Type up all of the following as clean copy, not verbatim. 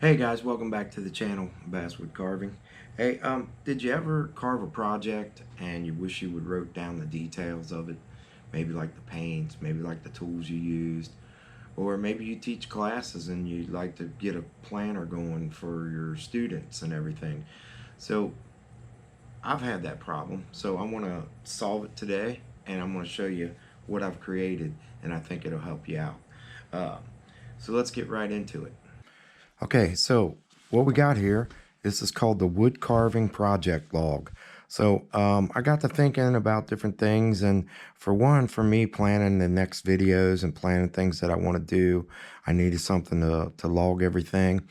Hey guys, welcome back to the channel, Basswood Carving. Hey, did you ever carve a project and you wish you would wrote down the details of it? Maybe like the paints, maybe like the tools you used, or maybe you teach classes and you'd like to get a planner going for your students and everything. So I've had that problem, so I want to solve it today, and I'm going to show you what I've created, and I think it'll help you out. Uh, so let's get right into it. Okay, so what we got here, this is called the wood carving project log. So I got to thinking about different things, and for me planning the next videos and planning things that I want to do, I needed something to log everything.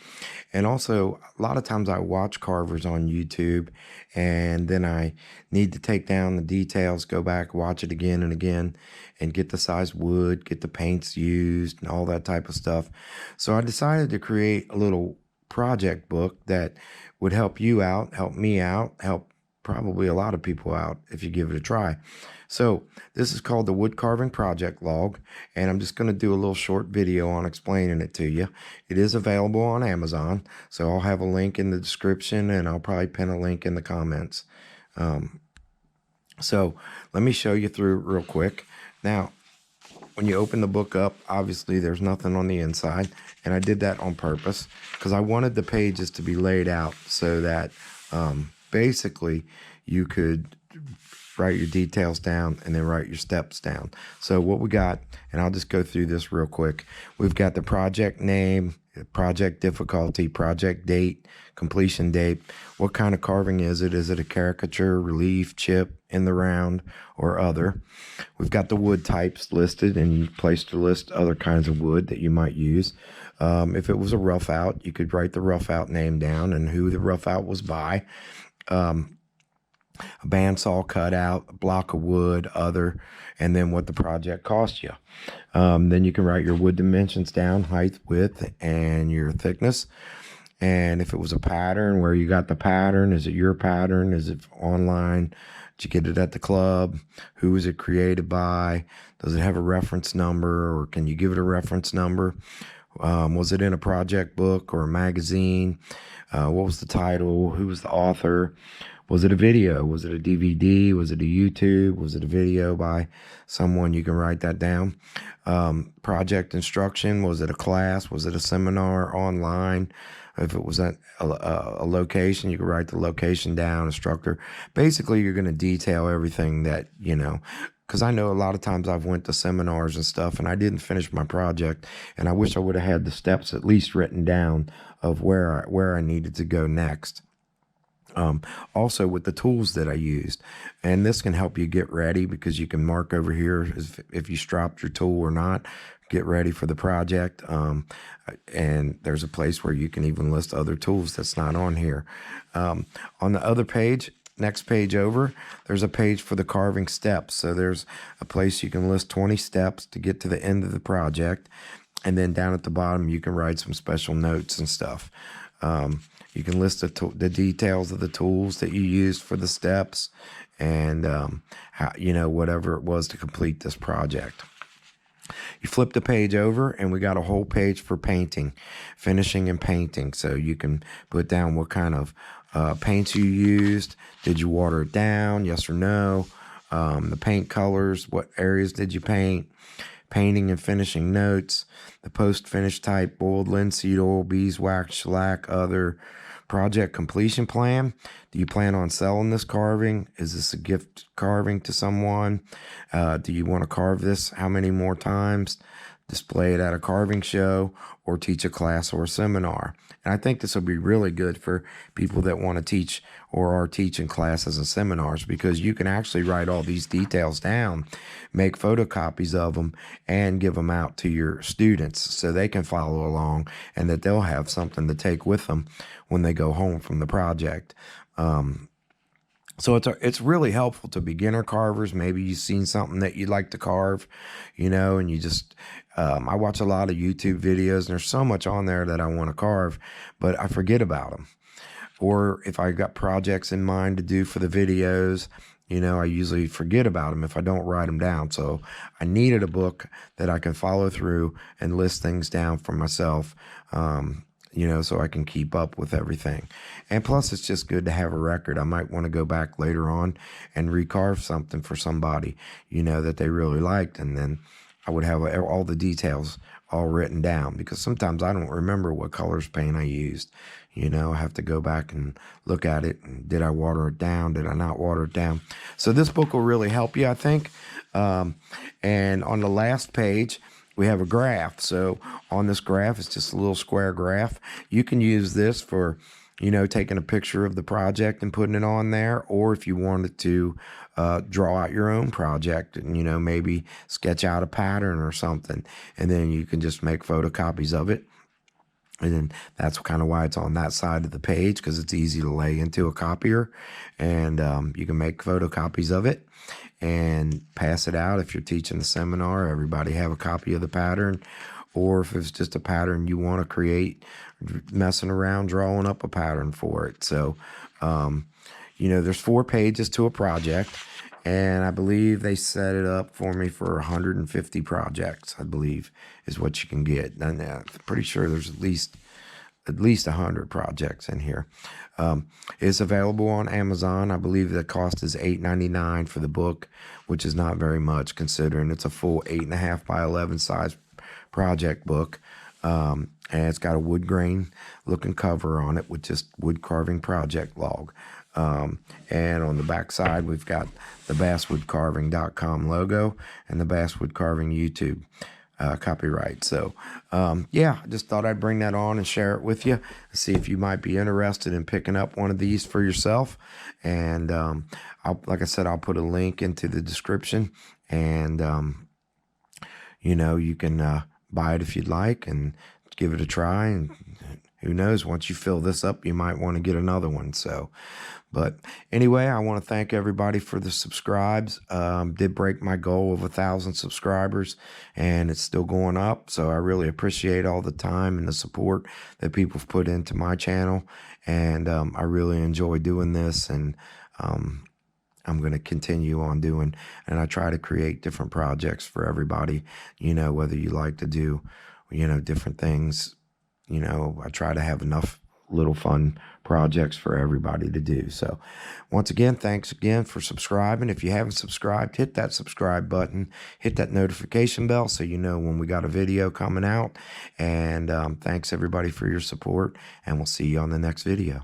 And also, a lot of times I watch carvers on YouTube, and then I need to take down the details, go back, watch it again and again, and get the size wood, get the paints used, and all that type of stuff. So I decided to create a little project book that would help you out, help me out, help probably a lot of people out if you give it a try. So this is called the wood carving project log, and I'm just going to do a little short video on explaining it to you. It is available on Amazon, so I'll have a link in the description, and I'll probably pin a link in the comments. So let me show you through real quick. Now, when you open the book up, obviously there's nothing on the inside, and I did that on purpose because I wanted the pages to be laid out so that basically you could write your details down and then write your steps down. So what we got, and I'll just go through this real quick. We've got the project name, project difficulty, project date, completion date. What kind of carving is it? Is it a caricature, relief, chip, in the round, or other? We've got the wood types listed, and you placed a list other kinds of wood that you might use. If it was a rough out, you could write the rough out name down and who the rough out was by. A bandsaw cutout, a block of wood, other, and then what the project cost you. Then you can write your wood dimensions down, height, width, and your thickness. And if it was a pattern, where you got the pattern, is it your pattern? Is it online? Did you get it at the club? Who was it created by? Does it have a reference number, or can you give it a reference number? Was it in a project book or a magazine? What was the title? Who was the author? Was it a video? Was it a DVD? Was it a YouTube? Was it a video by someone? You can write that down. Project instruction. Was it a class? Was it a seminar online? If it was at a location, you can write the location down, instructor. Basically, you're going to detail everything that, because I know a lot of times I've went to seminars and stuff and I didn't finish my project, and I wish I would have had the steps at least written down of where I needed to go next. Also with the tools that I used, and this can help you get ready because you can mark over here if you stropped your tool or not, get ready for the project. And there's a place where you can even list other tools that's not on here. On the other page, next page over, there's a page for the carving steps. So there's a place you can list 20 steps to get to the end of the project. And then down at the bottom, you can write some special notes and stuff. You can list the details of the tools that you used for the steps, and how, whatever it was to complete this project. You flip the page over, and we got a whole page for painting, finishing and painting. So you can put down what kind of paints you used. Did you water it down? Yes or no? The paint colors. What areas did you paint? Painting and finishing notes. The post-finish type: boiled linseed oil, beeswax, shellac, other. Project completion plan. Do you plan on selling this carving? Is this a gift carving to someone? Do you want to carve this how many more times? Display it at a carving show, or teach a class or a seminar. And I think this will be really good for people that want to teach or are teaching classes and seminars, because you can actually write all these details down, make photocopies of them, and give them out to your students so they can follow along, and that they'll have something to take with them when they go home from the project. So it's really helpful to beginner carvers. Maybe you've seen something that you'd like to carve, and you just, I watch a lot of YouTube videos, and there's so much on there that I want to carve, but I forget about them. Or if I got projects in mind to do for the videos, I usually forget about them if I don't write them down. So I needed a book that I can follow through and list things down for myself. so I can keep up with everything. And plus, it's just good to have a record. I might want to go back later on and recarve something for somebody, that they really liked. And then I would have all the details all written down, because sometimes I don't remember what colors paint I used. I have to go back and look at it. And did I water it down? Did I not water it down? So this book will really help you, I think. And on the last page, we have a graph. So on this graph, it's just a little square graph. You can use this for, taking a picture of the project and putting it on there. Or if you wanted to draw out your own project and, maybe sketch out a pattern or something. And then you can just make photocopies of it. And then that's kind of why it's on that side of the page, because it's easy to lay into a copier. And you can make photocopies of it and pass it out. If you're teaching a seminar, everybody have a copy of the pattern. Or if it's just a pattern you want to create, messing around, drawing up a pattern for it. So, there's 4 pages to a project. And I believe they set it up for me for 150 projects, I believe, is what you can get. And I'm pretty sure there's at least 100 projects in here. It's available on Amazon. I believe the cost is $8.99 for the book, which is not very much considering it's a full 8.5 by 11 size project book. And it's got a wood grain looking cover on it with just wood carving project log. And on the back side, we've got the basswoodcarving.com logo and the Basswood Carving YouTube copyright. So, I just thought I'd bring that on and share it with you, see if you might be interested in picking up one of these for yourself. And like I said, I'll put a link into the description, and you can buy it if you'd like and give it a try. And who knows, once you fill this up, you might want to get another one. So, but anyway, I want to thank everybody for the subscribes. Did break my goal of 1,000 subscribers, and it's still going up. So I really appreciate all the time and the support that people have put into my channel. And I really enjoy doing this, and I'm going to continue on doing, and I try to create different projects for everybody, whether you like to do, different things. I try to have enough little fun projects for everybody to do. So once again, thanks again for subscribing. If you haven't subscribed, hit that subscribe button, hit that notification bell so you know when we got a video coming out. And thanks everybody for your support, and we'll see you on the next video.